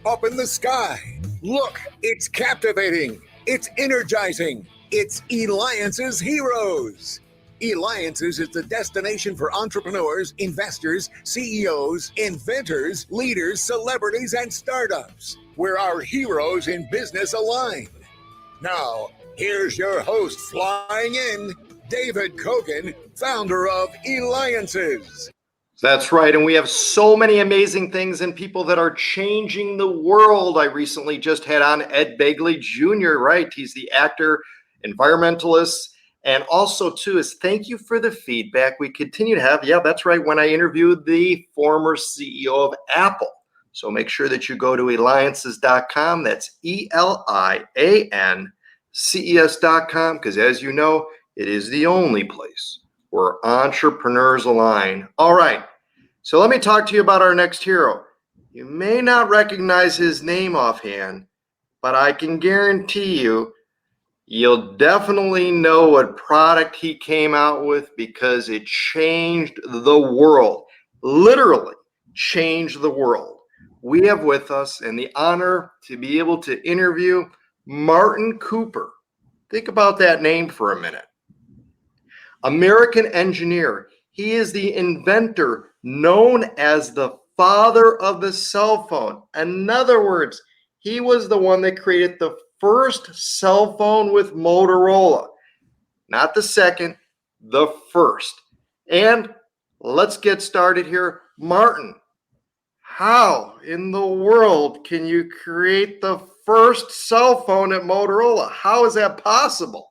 up in the sky. Look, it's captivating. It's energizing. It's Eliances Heroes. Eliances is the destination for entrepreneurs, investors, CEOs, inventors, leaders, celebrities, and startups, where our heroes in business align. Now, here's your host flying in, David Kogan, founder of Eliances. That's right. And we have so many amazing things and people that are changing the world. I recently just had on Ed Begley Jr., right? He's the actor, environmentalist, and also, too, is thank you for the feedback we continue to have. Yeah, that's right. When I interviewed the former CEO of Apple. So make sure that you go to Eliances.com. That's ELIANCES.com, because as you know, it is the only place where entrepreneurs align. All right. So let me talk to you about our next hero. You may not recognize his name offhand, but I can guarantee you'll definitely know what product he came out with, because it changed the world, literally changed the world. We have with us and the honor to be able to interview Martin Cooper. Think about that name for a minute. American engineer. He is the inventor known as the father of the cell phone. In other words, he was the one that created the first cell phone with Motorola. Not the second, the first. And let's get started here. Martin, how in the world can you create the first cell phone at Motorola? How is that possible?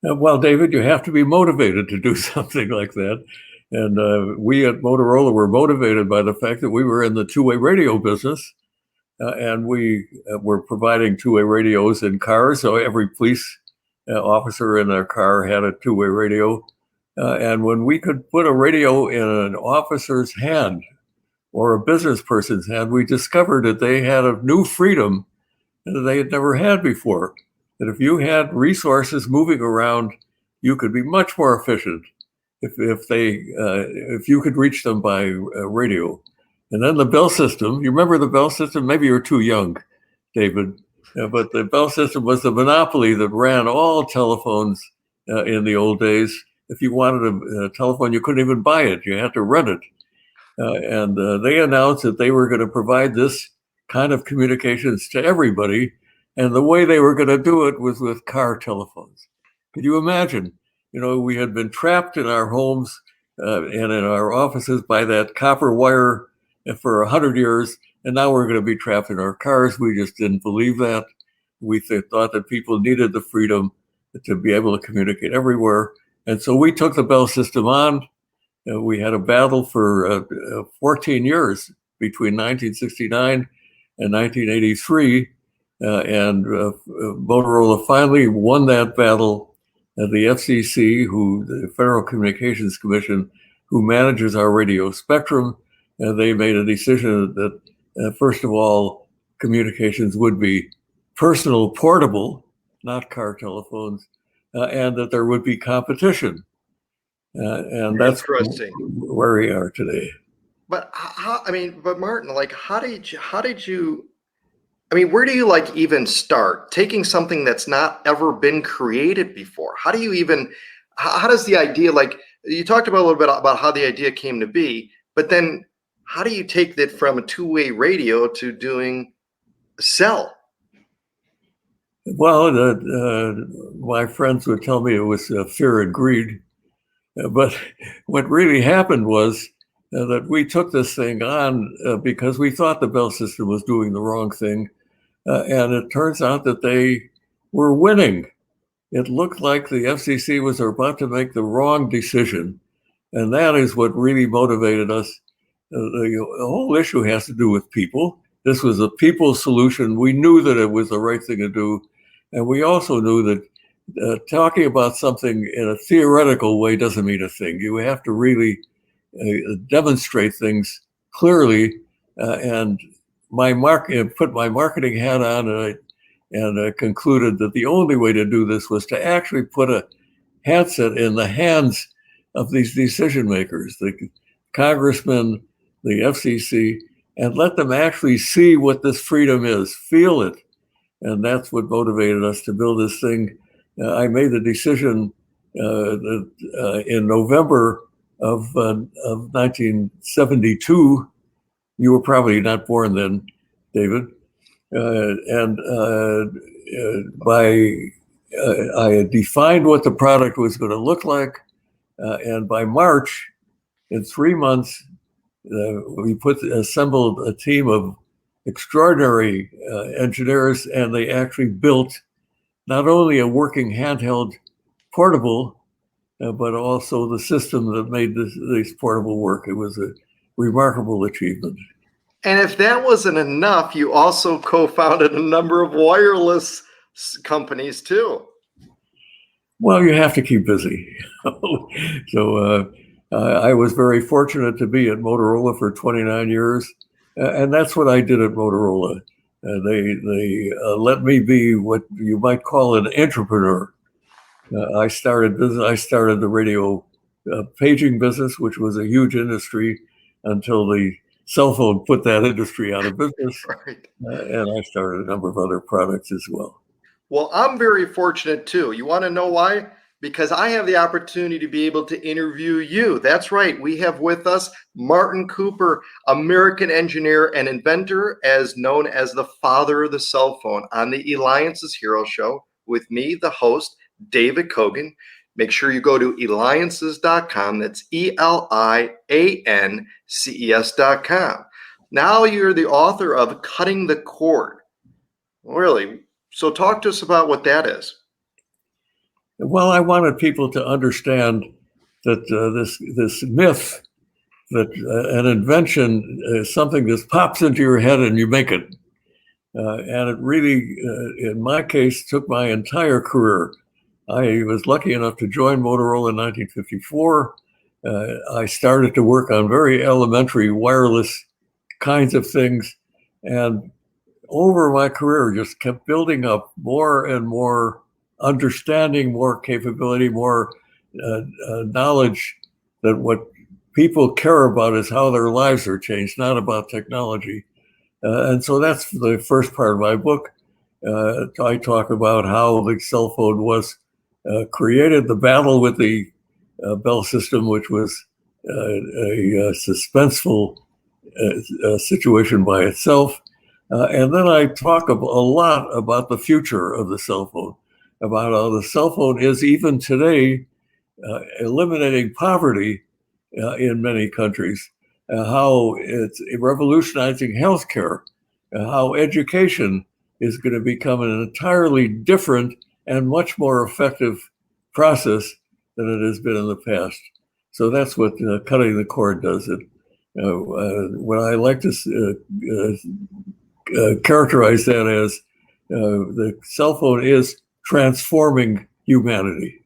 Well, David, you have to be motivated to do something like that. And we at Motorola were motivated by the fact that we were in the two-way radio business, and we were providing two-way radios in cars. So every police officer in their car had a two-way radio. And when we could put a radio in an officer's hand or a business person's hand, we discovered that they had a new freedom that they had never had before. That if you had resources moving around, you could be much more efficient if you could reach them by radio. And then the bell system. You remember the bell system? Maybe you're too young, David, but the bell system was the monopoly that ran all telephones in the old days. If you wanted a telephone, you couldn't even buy it; you had to rent it. And they announced that they were going to provide this kind of communications to everybody. And the way they were going to do it was with car telephones. Could you imagine? You know, we had been trapped in our homes and in our offices by that copper wire for 100 years, and now we're going to be trapped in our cars. We just didn't believe that. We thought that people needed the freedom to be able to communicate everywhere. And so we took the bell system on. We had a battle for 14 years between 1969 and 1983. And Motorola finally won that battle. The FCC, the Federal Communications Commission, who manages our radio spectrum, they made a decision that, first of all, communications would be personal, portable, not car telephones, and that there would be competition. And that's where we are today. But but Martin, like, how did you? I mean, where do you even start taking something that's not ever been created before? How do you even, how does the idea, you talked about a little bit about how the idea came to be, but then how do you take that from a two-way radio to doing a cell? Well, my friends would tell me it was fear and greed. But what really happened was that we took this thing on because we thought the bell system was doing the wrong thing. And it turns out that they were winning. It looked like the FCC was about to make the wrong decision. And that is what really motivated us. The whole issue has to do with people. This was a people solution. We knew that it was the right thing to do. And we also knew that talking about something in a theoretical way doesn't mean a thing. You have to really demonstrate things clearly and put my marketing hat on, and concluded that the only way to do this was to actually put a handset in the hands of these decision makers, the congressmen, the FCC, and let them actually see what this freedom is, feel it. And that's what motivated us to build this thing. I made the decision in November of 1972. You were probably not born then, David. I had defined what the product was going to look like. And by March, in 3 months, we assembled a team of extraordinary engineers, and they actually built not only a working handheld portable, but also the system that made this portable work. It was a remarkable achievement. And if that wasn't enough, you also co-founded a number of wireless companies too. Well, you have to keep busy. So I was very fortunate to be at Motorola for 29 years. And that's what I did at Motorola. They let me be what you might call an entrepreneur. I started the radio paging business, which was a huge industry until the cell phone put that industry out of business. Right. And I started a number of other products as well. Well, I'm very fortunate too. You want to know why? Because I have the opportunity to be able to interview you. That's right. We have with us Martin Cooper, American engineer and inventor, as known as the father of the cell phone, on the Eliances Hero Show with me, the host, David Kogan. Make sure you go to Eliances.com. That's Eliances.com. Now you're the author of Cutting the Cord. Really? So talk to us about what that is. Well, I wanted people to understand that this myth that an invention is something that pops into your head and you make it. And it really, in my case, took my entire career. I was lucky enough to join Motorola in 1954. I started to work on very elementary wireless kinds of things. And over my career, just kept building up more and more understanding, more capability, more knowledge that what people care about is how their lives are changed, not about technology. And so that's the first part of my book. I talk about how the cell phone was created, the battle with the Bell system, which was a suspenseful situation by itself. And then I talk a lot about the future of the cell phone, about how the cell phone is even today eliminating poverty in many countries, how it's revolutionizing healthcare, how education is going to become an entirely different and much more effective process than it has been in the past. So that's what cutting the cord does. It what I like to characterize that as the cell phone is transforming humanity.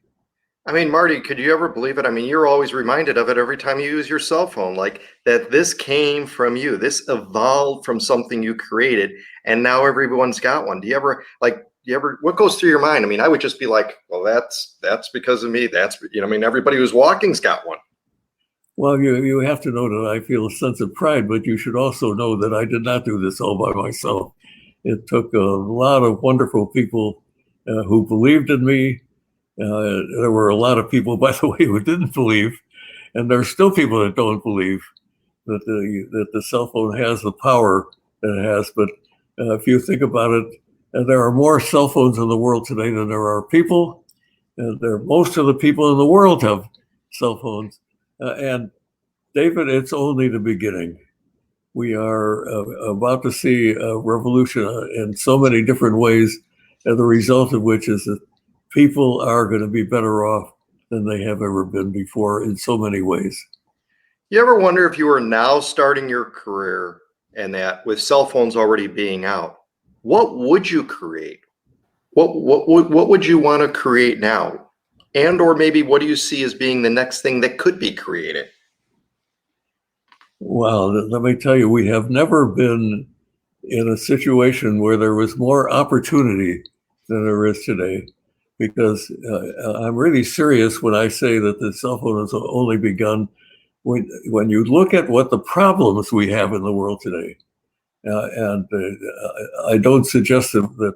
I mean, Marty, could you ever believe it? I mean, you're always reminded of it every time you use your cell phone, like that this came from you. This evolved from something you created, and now everyone's got one. Do you ever, what goes through your mind? I mean, I would just be like, well, that's because of me. That's, I mean, everybody who's walking's got one. Well, you have to know that I feel a sense of pride, but you should also know that I did not do this all by myself. It took a lot of wonderful people who believed in me. There were a lot of people, by the way, who didn't believe, and there are still people that don't believe that the cell phone has the power that it has. But if you think about it, there are more cell phones in the world today than there are people. Most of the people in the world have cell phones. And David, it's only the beginning. We are about to see a revolution in so many different ways, and the result of which is that people are going to be better off than they have ever been before in so many ways. You ever wonder if you were now starting your career and that with cell phones already being out, what would you create? What would you want to create now? And or maybe what do you see as being the next thing that could be created? Well, let me tell you, we have never been in a situation where there was more opportunity than there is today. Because I'm really serious when I say that the cell phone has only begun. when you look at what the problems we have in the world today, and I don't suggest that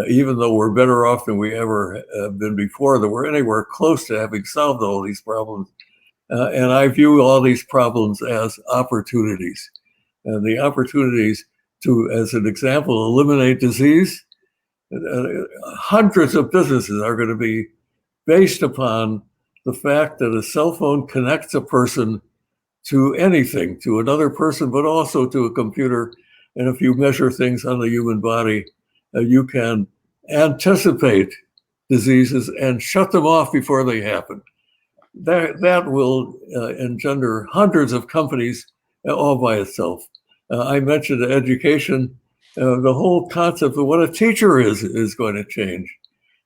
even though we're better off than we ever have been before, that we're anywhere close to having solved all these problems. And I view all these problems as opportunities. And the opportunities to, as an example, eliminate disease. Hundreds of businesses are going to be based upon the fact that a cell phone connects a person to anything, to another person, but also to a computer. And if you measure things on the human body, you can anticipate diseases and shut them off before they happen. That will engender hundreds of companies all by itself. I mentioned education. The whole concept of what a teacher is going to change.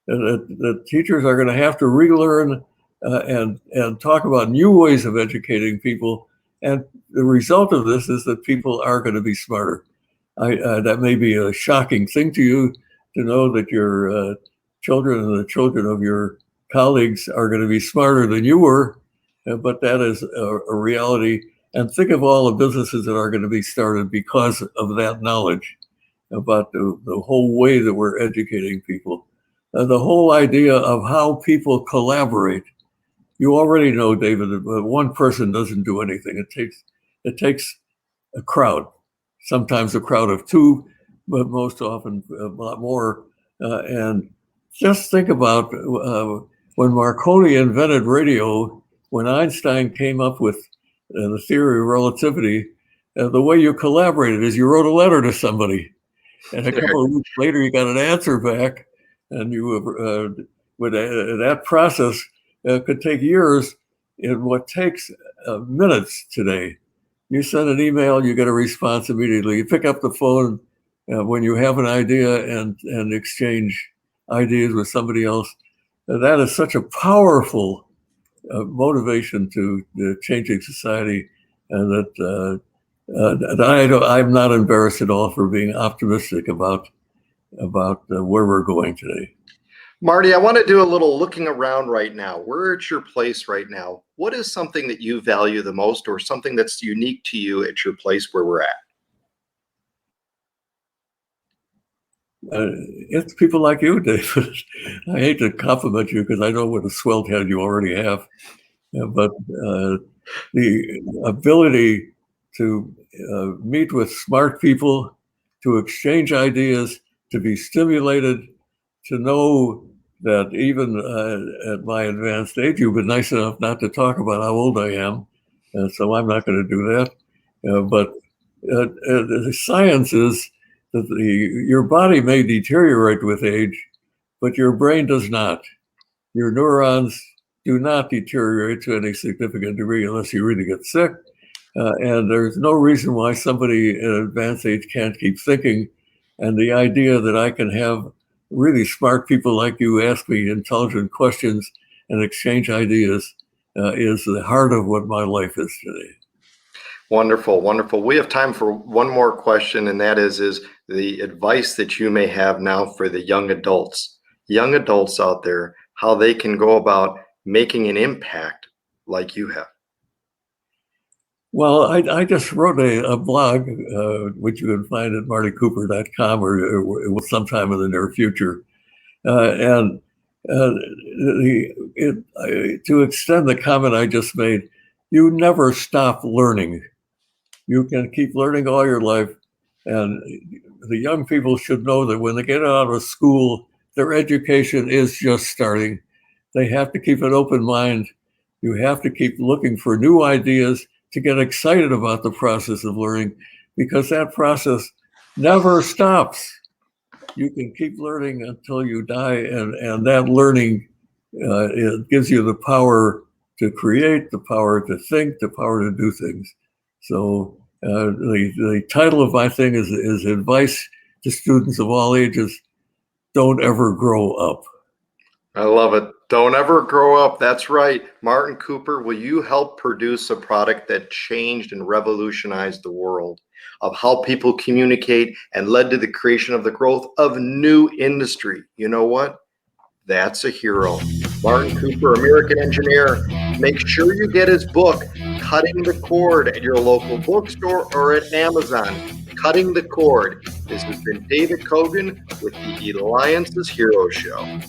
The teachers are going to have to relearn and talk about new ways of educating people. And the result of this is that people are going to be smarter. That may be a shocking thing to you to know that your children and the children of your colleagues are going to be smarter than you were, but that is a reality. And think of all the businesses that are going to be started because of that knowledge about the whole way that we're educating people. The whole idea of how people collaborate. You already know, David, that one person doesn't do anything. It takes a crowd, sometimes a crowd of two, but most often a lot more. And just think about when Marconi invented radio, when Einstein came up with the theory of relativity, the way you collaborated is you wrote a letter to somebody. And a couple of weeks later, you got an answer back. And you that process could take years in what takes minutes today. You send an email, you get a response immediately. You pick up the phone when you have an idea and exchange ideas with somebody else. That is such a powerful motivation to changing society, and that I'm not embarrassed at all for being optimistic about where we're going today. Marty, I want to do a little looking around right now. We're at your place right now. What is something that you value the most, or something that's unique to you at your place where we're at? It's people like you, David. I hate to compliment you because I know what a swell head you already have, but the ability to meet with smart people, to exchange ideas, to be stimulated, to know that even at my advanced age, you've been nice enough not to talk about how old I am, so I'm not going to do that. But the science is that your body may deteriorate with age, but your brain does not. Your neurons do not deteriorate to any significant degree unless you really get sick. And there's no reason why somebody at advanced age can't keep thinking. And the idea that I can have really smart people like you ask me intelligent questions and exchange ideas is the heart of what my life is today. Wonderful, wonderful. We have time for one more question, and that is the advice that you may have now for the young adults out there, how they can go about making an impact like you have. Well, I just wrote a blog, which you can find at martycooper.com or sometime in the near future. To extend the comment I just made, you never stop learning. You can keep learning all your life. And the young people should know that when they get out of school, their education is just starting. They have to keep an open mind. You have to keep looking for new ideas to get excited about the process of learning, because that process never stops. You can keep learning until you die, and that learning it gives you the power to create, the power to think, the power to do things. So the title of my thing is advice to students of all ages: don't ever grow up. I love it. Don't ever grow up. That's right. Martin Cooper, will you help produce a product that changed and revolutionized the world of how people communicate and led to the creation of the growth of new industry? You know what? That's a hero. Martin Cooper, American engineer. Make sure you get his book, cutting the cord at your local bookstore or at Amazon. Cutting the cord. This has been David Kogan with the Eliances Hero Show.